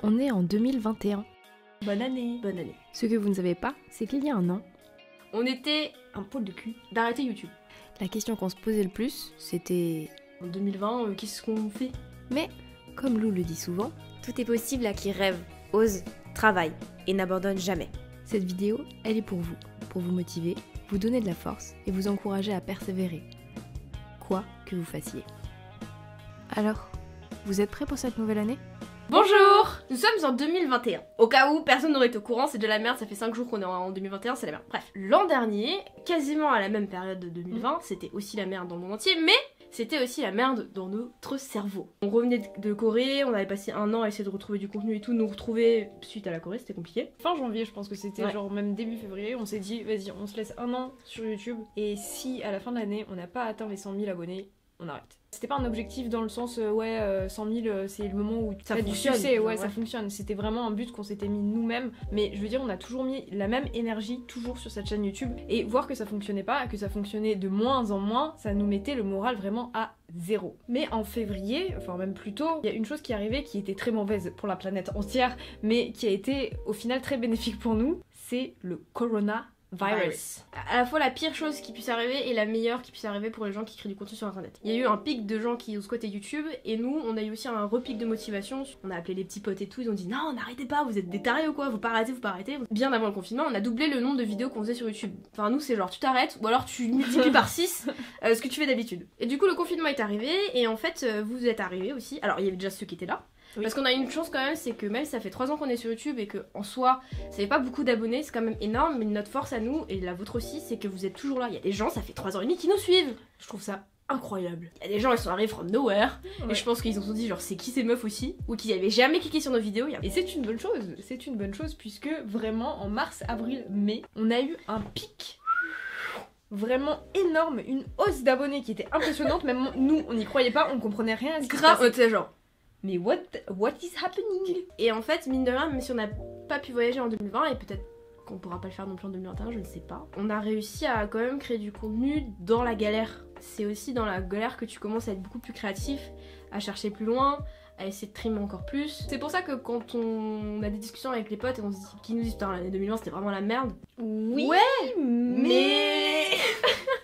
On est en 2021. Bonne année. Bonne année. Ce que vous ne savez pas, c'est qu'il y a un an, On était un pôle de cul d'arrêter YouTube. la question qu'on se posait le plus, c'était... En 2020, qu'est-ce qu'on fait? Mais, comme Lou le dit souvent, Tout est possible à qui rêve, ose, travaille et n'abandonne jamais. cette vidéo, elle est pour vous motiver, vous donner de la force et vous encourager à persévérer. Quoi que vous fassiez. Alors, vous êtes prêts pour cette nouvelle année ? Bonjour! Nous sommes en 2021. Au cas où personne n'aurait été au courant, c'est de la merde, ça fait 5 jours qu'on est en 2021, c'est la merde. Bref, l'an dernier, quasiment à la même période de 2020, c'était aussi la merde dans le monde entier, mais c'était aussi la merde dans notre cerveau. On revenait de Corée, on avait passé un an à essayer de retrouver du contenu et tout, nous retrouver suite à la Corée, c'était compliqué. Fin janvier, je pense que c'était Ouais. genre même début février, on s'est dit vas-y, on se laisse un an sur YouTube et si à la fin de l'année on n'a pas atteint les 100 000 abonnés, on arrête. C'était pas un objectif dans le sens 100 000 c'est le moment où Ça t'as du fonctionne, succès, genre, ouais, ça ouais. fonctionne. C'était vraiment un but qu'on s'était mis nous-mêmes, mais je veux dire on a toujours mis la même énergie toujours sur cette chaîne YouTube et voir que ça fonctionnait pas, que ça fonctionnait de moins en moins, ça nous mettait le moral vraiment à zéro. Mais en février, enfin même plus tôt, il y a une chose qui est arrivée qui était très mauvaise pour la planète entière, mais qui a été au final très bénéfique pour nous, c'est le coronavirus. À la fois la pire chose qui puisse arriver et la meilleure qui puisse arriver pour les gens qui créent du contenu sur internet. Il y a eu un pic de gens qui ont squatté YouTube et nous on a eu aussi un repic de motivation. On a appelé les petits potes et tout, ils ont dit non n'arrêtez pas, vous êtes des tarés ou quoi, vous pas arrêtez. Bien avant le confinement on a doublé le nombre de vidéos qu'on faisait sur YouTube. Enfin nous c'est genre tu t'arrêtes ou alors tu multiplies par 6 ce que tu fais d'habitude. Et du coup le confinement est arrivé et en fait vous êtes arrivés aussi. Alors il y avait déjà ceux qui étaient là. Oui. Parce qu'on a une chance quand même, c'est que même si ça fait 3 ans qu'on est sur YouTube et que en soi, ça fait pas beaucoup d'abonnés, c'est quand même énorme, mais notre force à nous, et la vôtre aussi, c'est que vous êtes toujours là. Il y a des gens, ça fait 3 ans et demi qui nous suivent. Je trouve ça incroyable. Il y a des gens, ils sont arrivés from nowhere, Ouais. et je pense qu'ils se sont dit genre c'est qui ces meufs aussi, ou qu'ils avaient jamais cliqué sur nos vidéos. Et c'est une bonne chose puisque vraiment en mars, avril, mai, on a eu un pic vraiment énorme, une hausse d'abonnés qui était impressionnante, même nous on n'y croyait pas, on comprenait rien à ce qui se Grave, passait. tu sais genre. Mais what is happening? Et en fait, mine de rien, même si on n'a pas pu voyager en 2020, et peut-être qu'on pourra pas le faire non plus en 2021, je ne sais pas, on a réussi à quand même créer du contenu dans la galère. C'est aussi dans la galère que tu commences à être beaucoup plus créatif, à chercher plus loin, à essayer de trimer encore plus. C'est pour ça que quand on a des discussions avec les potes et on se dit, qui nous disent putain l'année 2020 c'était vraiment la merde. Oui, Ouais, mais...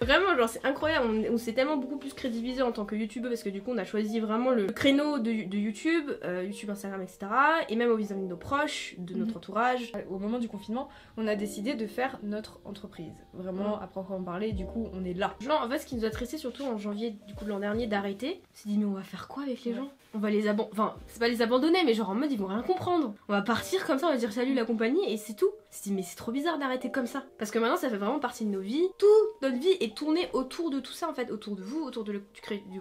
Vraiment genre c'est incroyable, on s'est tellement beaucoup plus crédibilisé en tant que youtubeur parce que du coup on a choisi vraiment le créneau de YouTube, YouTube, Instagram, etc. Et même au vis-à-vis de nos proches, de notre entourage. Au moment du confinement, on a décidé de faire notre entreprise. Vraiment, à proprement parler, du coup, on est là. Genre, en fait, ce qui nous a stressé surtout en janvier du coup de l'an dernier d'arrêter, on s'est dit mais on va faire quoi avec les Ouais. gens? On va les enfin, c'est pas les abandonner, mais genre en mode ils vont rien comprendre. On va partir comme ça, on va dire salut la compagnie et c'est tout. On s'est dit mais c'est trop bizarre d'arrêter comme ça. Parce que maintenant ça fait vraiment partie de nos vies. Toute notre vie est tournée autour de tout ça en fait, autour de vous, autour du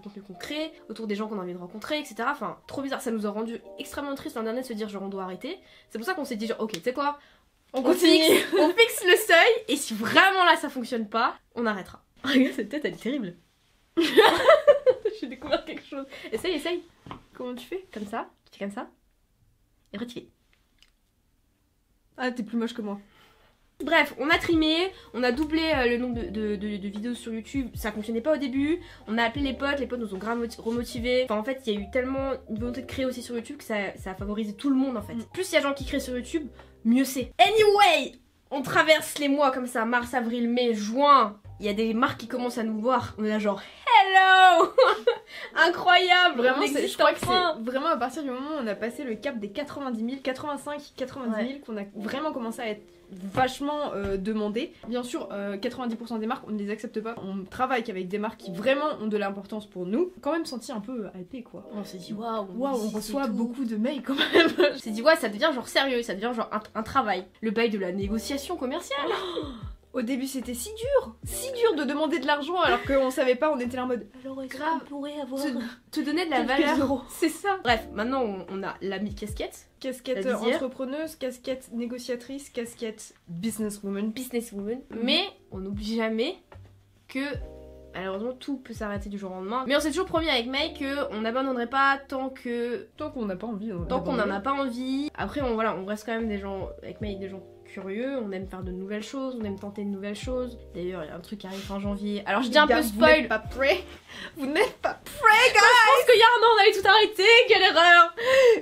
contenu qu'on crée, autour des gens qu'on a envie de rencontrer, etc. Enfin, trop bizarre, ça nous a rendu extrêmement triste l'an dernier de se dire genre on doit arrêter. C'est pour ça qu'on s'est dit genre ok, tu sais quoi? On On fixe le seuil et si vraiment là ça fonctionne pas, on arrêtera. Regarde cette tête, elle est terrible. J'ai découvert quelque chose. Essaye. Comment tu fais? Comme ça, tu fais comme ça. Et après tu fais. Ah, t'es plus moche que moi. Bref, on a trimé, on a doublé le nombre de vidéos sur YouTube, ça fonctionnait pas au début, on a appelé les potes nous ont grave remotivés. Enfin en fait il y a eu tellement une volonté de créer aussi sur YouTube que ça a favorisé tout le monde en fait. Plus il y a gens qui créent sur YouTube, mieux c'est. Anyway, on traverse les mois comme ça, mars, avril, mai, juin. Il y a des marques qui commencent à nous voir, on est là genre hello. Incroyable. Vraiment, on je existe crois que enfin. c'est vraiment à partir du moment où on a passé le cap des 90 000, 85, 90 000 Ouais. qu'on a vraiment commencé à être vachement demandé. Bien sûr, 90% des marques, on ne les accepte pas. On travaille qu'avec des marques qui vraiment ont de l'importance pour nous. Quand même senti un peu hypé quoi. On s'est dit waouh, Waouh, on existe reçoit et tout. beaucoup de mails quand même. On s'est dit ouais ça devient genre sérieux, ça devient genre un travail. Le bail de la négociation commerciale. Au début, c'était si dur de demander de l'argent alors qu'on savait pas, on était là en mode alors est-ce Grave. qu'on pourrait avoir Te donner de la quelques valeur. euros. C'est ça. Bref, maintenant on a l'ami casquette, Casquette La visière. entrepreneuse, casquette négociatrice, casquette businesswoman. businesswoman, mais on n'oublie jamais que malheureusement tout peut s'arrêter du jour au lendemain. Mais on s'est toujours promis avec May qu'on n'abandonnerait pas tant qu'on Tant qu'on n'a pas envie. n'en a pas envie. Après on reste quand même des gens avec May, des gens curieux, on aime faire de nouvelles choses, on aime tenter de nouvelles choses. D'ailleurs, il y a un truc qui arrive fin janvier. Alors je dis un peu spoil. Vous n'êtes pas prêts. Vous n'êtes pas prêts. Je pense qu'il y a un an on avait tout arrêté, quelle erreur.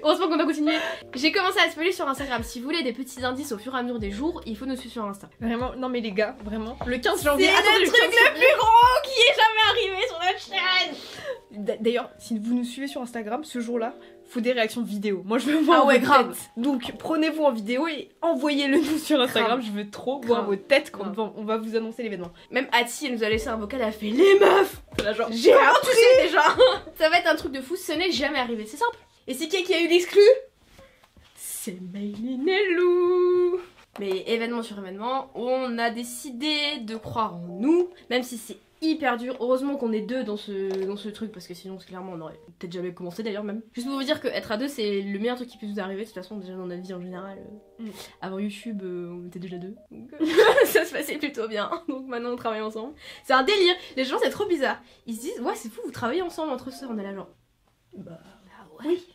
Heureusement qu'on a continué. J'ai commencé à spoiler sur Instagram. Si vous voulez des petits indices au fur et à mesure des jours, il faut nous suivre sur Insta. Vraiment, non mais les gars, vraiment. Le 15 janvier. C'est le truc le plus gros qui est jamais arrivé sur notre chaîne. D'ailleurs, si vous nous suivez sur Instagram, ce jour-là, faut des réactions vidéo. Moi, je veux voir Ah ouais, vos grave. têtes. Donc, prenez-vous en vidéo et envoyez-le nous sur Instagram. Je veux trop voir vos têtes quand on va vous annoncer l'événement. Même Ati, elle nous a laissé un vocal, elle a fait les meufs. Là, genre, J'ai hâte, tu sais déjà. Ça va être un truc de fou, ce n'est jamais arrivé, c'est simple. Et c'est qui a eu l'exclu? C'est Maylin et Lou. Mais événement sur événement, on a décidé de croire en nous, même si c'est hyper dur. Heureusement qu'on est deux dans ce truc, parce que sinon clairement on aurait peut-être jamais commencé d'ailleurs même. Juste pour vous dire que être à deux c'est le meilleur truc qui peut nous arriver. De toute façon déjà dans notre vie en général, avant YouTube on était déjà deux, donc ça se passait plutôt bien. Donc maintenant on travaille ensemble. C'est un délire, les gens c'est trop bizarre. Ils se disent ouais c'est fou vous travaillez ensemble entre sœurs, on est là genre bah ouais. Oui.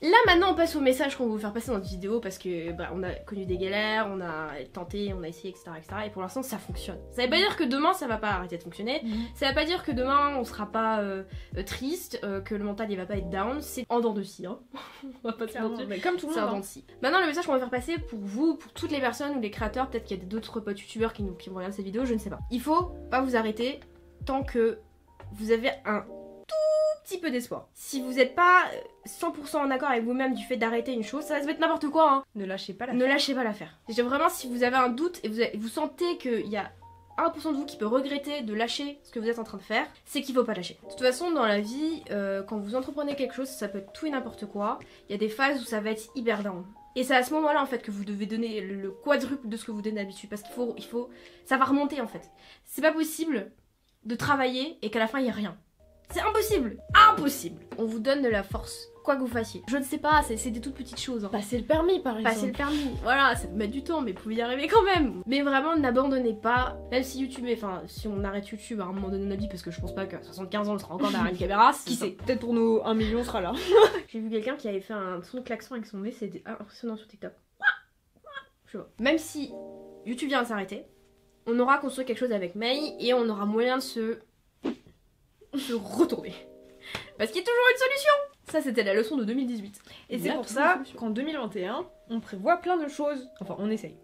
Là maintenant on passe au message qu'on veut vous faire passer dans notre vidéo parce que bah, on a connu des galères, on a tenté, on a essayé etc. et pour l'instant ça fonctionne. Ça veut pas dire que demain ça va pas arrêter de fonctionner, ça veut pas dire que demain on sera pas triste, que le mental il va pas être down, c'est en dents de scie hein. On va pas se mentir. Mais comme tout le C'est en monde. dents de scie. Maintenant le message qu'on va faire passer pour vous, pour toutes les personnes ou les créateurs, peut-être qu'il y a d'autres potes youtubeurs qui vont regarder cette vidéo, je ne sais pas. Il faut pas vous arrêter tant que vous avez un petit peu d'espoir. Si vous n'êtes pas 100% en accord avec vous-même du fait d'arrêter une chose, ça va être n'importe quoi hein. Ne lâchez pas Ne lâchez pas l'affaire. Vraiment si vous avez un doute et vous sentez qu'il y a 1% de vous qui peut regretter de lâcher ce que vous êtes en train de faire, c'est qu'il faut pas lâcher. De toute façon dans la vie, quand vous entreprenez quelque chose, ça peut être tout et n'importe quoi. Il y a des phases où ça va être hyper down. Et c'est à ce moment-là en fait que vous devez donner le quadruple de ce que vous donnez d'habitude. Parce qu'il faut... Ça va remonter en fait. C'est pas possible de travailler et qu'à la fin il y ait rien. C'est impossible. Impossible. On vous donne de la force, quoi que vous fassiez. Je ne sais pas, c'est des toutes petites choses. Hein. Passer le permis par exemple. Passer le permis, voilà, ça peut mettre du temps, mais vous pouvez y arriver quand même. Mais vraiment, n'abandonnez pas. Même si YouTube, enfin, si on arrête YouTube à un moment donné de notre vie, parce que je pense pas qu'à 75 ans on sera encore derrière une caméra. Qui sait, peut-être pour nos 1 million on sera là. J'ai vu quelqu'un qui avait fait un son de klaxon avec son nez, c'était impressionnant sur TikTok. Je vois. Même si YouTube vient de s'arrêter, on aura construit quelque chose avec May et on aura moyen de se retourner. Parce qu'il y a toujours une solution. Ça c'était la leçon de 2018. Et c'est pour ça qu'en 2021, on prévoit plein de choses. Enfin, on essaye.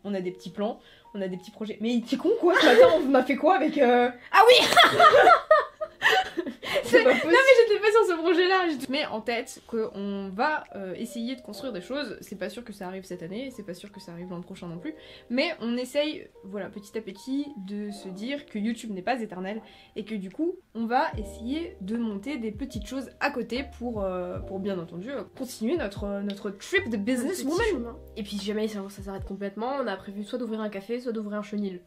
On a des petits plans, on a des petits projets. Mais t'es con quoi ce matin, on a fait quoi avec Ah oui. C'est pas possible. Non mais j'étais pas sur ce projet-là. Mais en tête qu'on va essayer de construire des choses. C'est pas sûr que ça arrive cette année, c'est pas sûr que ça arrive l'an prochain non plus. Mais on essaye, voilà, petit à petit, de se dire que YouTube n'est pas éternel et que du coup, on va essayer de monter des petites choses à côté pour bien entendu continuer notre trip de business woman. Et puis si jamais ça s'arrête complètement, on a prévu soit d'ouvrir un café, soit d'ouvrir un chenil.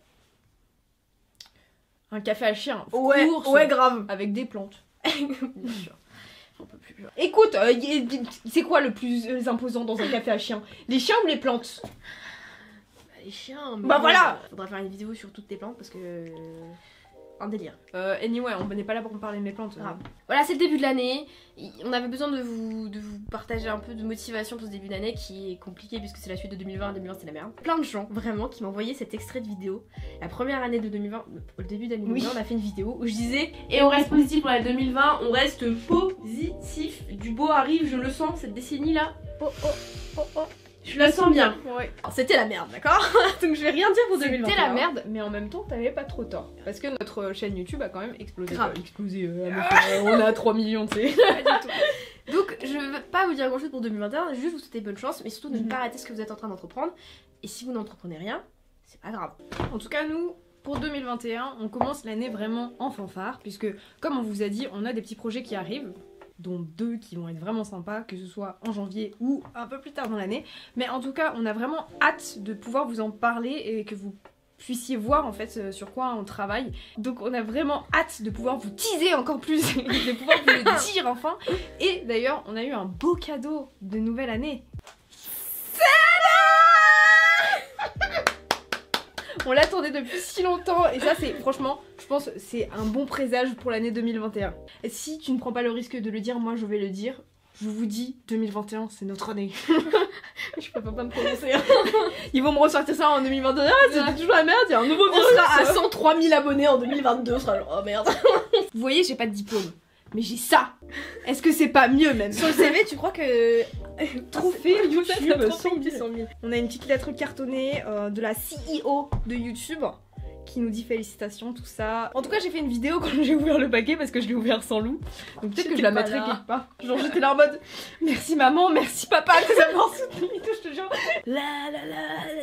Un café à chien. Ouais, grave. Avec des plantes. Bien sûr. On peut plus. Écoute, c'est quoi le plus imposant dans un café à chien? Les chiens ou les plantes? Les chiens. Mais bah voilà. Faudra faire une vidéo sur toutes tes plantes parce que un délire. Anyway, on n'est pas là pour me parler de mes plantes. Voilà, c'est le début de l'année. On avait besoin de vous partager un peu de motivation pour ce début d'année qui est compliqué puisque c'est la suite de 2020. 2020 c'est la merde. Plein de gens vraiment qui m'envoyaient cet extrait de vidéo. La première année de 2020, au début d'année 2020, on a fait une vidéo où je disais et on reste positif pour l'année 2020, on reste positif. Du beau arrive, je le sens cette décennie là. Je la sens bien. Ouais. C'était la merde, d'accord? Donc je vais rien dire pour 2021. C'était la merde, mais en même temps, t'avais pas trop tort. Parce que notre chaîne YouTube a quand même explosé. On a 3 millions, tu sais. Pas du tout. Donc je veux pas vous dire grand chose pour 2021, juste vous souhaiter bonne chance, mais surtout ne pas arrêter ce que vous êtes en train d'entreprendre. Et si vous n'entreprenez rien, c'est pas grave. En tout cas, nous, pour 2021, on commence l'année vraiment en fanfare, puisque comme on vous a dit, on a des petits projets qui arrivent, dont 2 qui vont être vraiment sympas, que ce soit en janvier ou un peu plus tard dans l'année. Mais en tout cas, on a vraiment hâte de pouvoir vous en parler et que vous puissiez voir en fait sur quoi on travaille. Donc on a vraiment hâte de pouvoir vous teaser encore plus, de pouvoir vous le dire enfin. Et d'ailleurs, on a eu un beau cadeau de nouvelle année. On l'attendait depuis si longtemps et ça c'est franchement, je pense c'est un bon présage pour l'année 2021. Et si tu ne prends pas le risque de le dire, moi je vais le dire. je vous dis, 2021, c'est notre année. Je peux pas me prononcer. Ils vont me ressortir ça en 2021, c'est toujours la merde, il y a un nouveau On virus. sera à 103 000 abonnés en 2022, on sera genre, oh merde. Vous voyez, j'ai pas de diplôme, mais j'ai ça. Est-ce que c'est pas mieux même? Sur le CV, tu crois que. Trophée YouTube, trophée 100 000. On a une petite lettre cartonnée de la CEO de YouTube qui nous dit félicitations, tout ça. En tout cas, j'ai fait une vidéo quand j'ai ouvert le paquet parce que je l'ai ouvert sans loup. Donc peut-être que je la J'étais pas mettrai là. quelque part. Genre j'étais là en mode merci maman, merci papa de nous avoir soutenus et tout, je te jure. La la la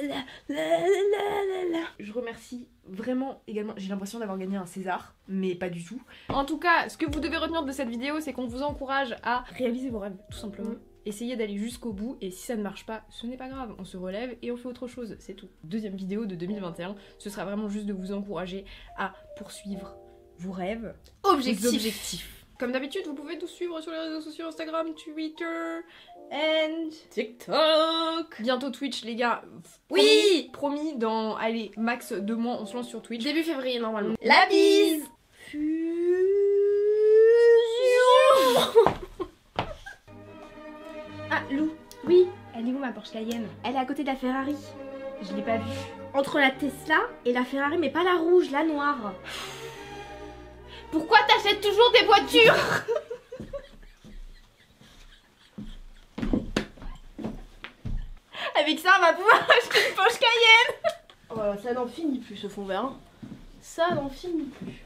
la la la la la. Je remercie vraiment également, j'ai l'impression d'avoir gagné un César, mais pas du tout. En tout cas, ce que vous devez retenir de cette vidéo, c'est qu'on vous encourage à réaliser vos rêves, tout simplement. Essayez d'aller jusqu'au bout et si ça ne marche pas, ce n'est pas grave, on se relève et on fait autre chose, c'est tout. Deuxième vidéo de 2021, ce sera vraiment juste de vous encourager à poursuivre vos rêves, vos objectifs. Comme d'habitude, vous pouvez nous suivre sur les réseaux sociaux, Instagram, Twitter, and TikTok. bientôt Twitch les gars. Oui. Promis, dans, allez, max 2 mois, on se lance sur Twitch. Début février normalement. La bise. Ah, Lou. Oui, Elle est où ma Porsche Cayenne? elle est à côté de la Ferrari. Je l'ai pas vue. Entre la Tesla et la Ferrari, mais pas la rouge, la noire. Pourquoi t'achètes toujours des voitures? Avec ça, on va pouvoir acheter une Porsche Cayenne. Oh, ça n'en finit plus ce fond vert. Ça n'en finit plus.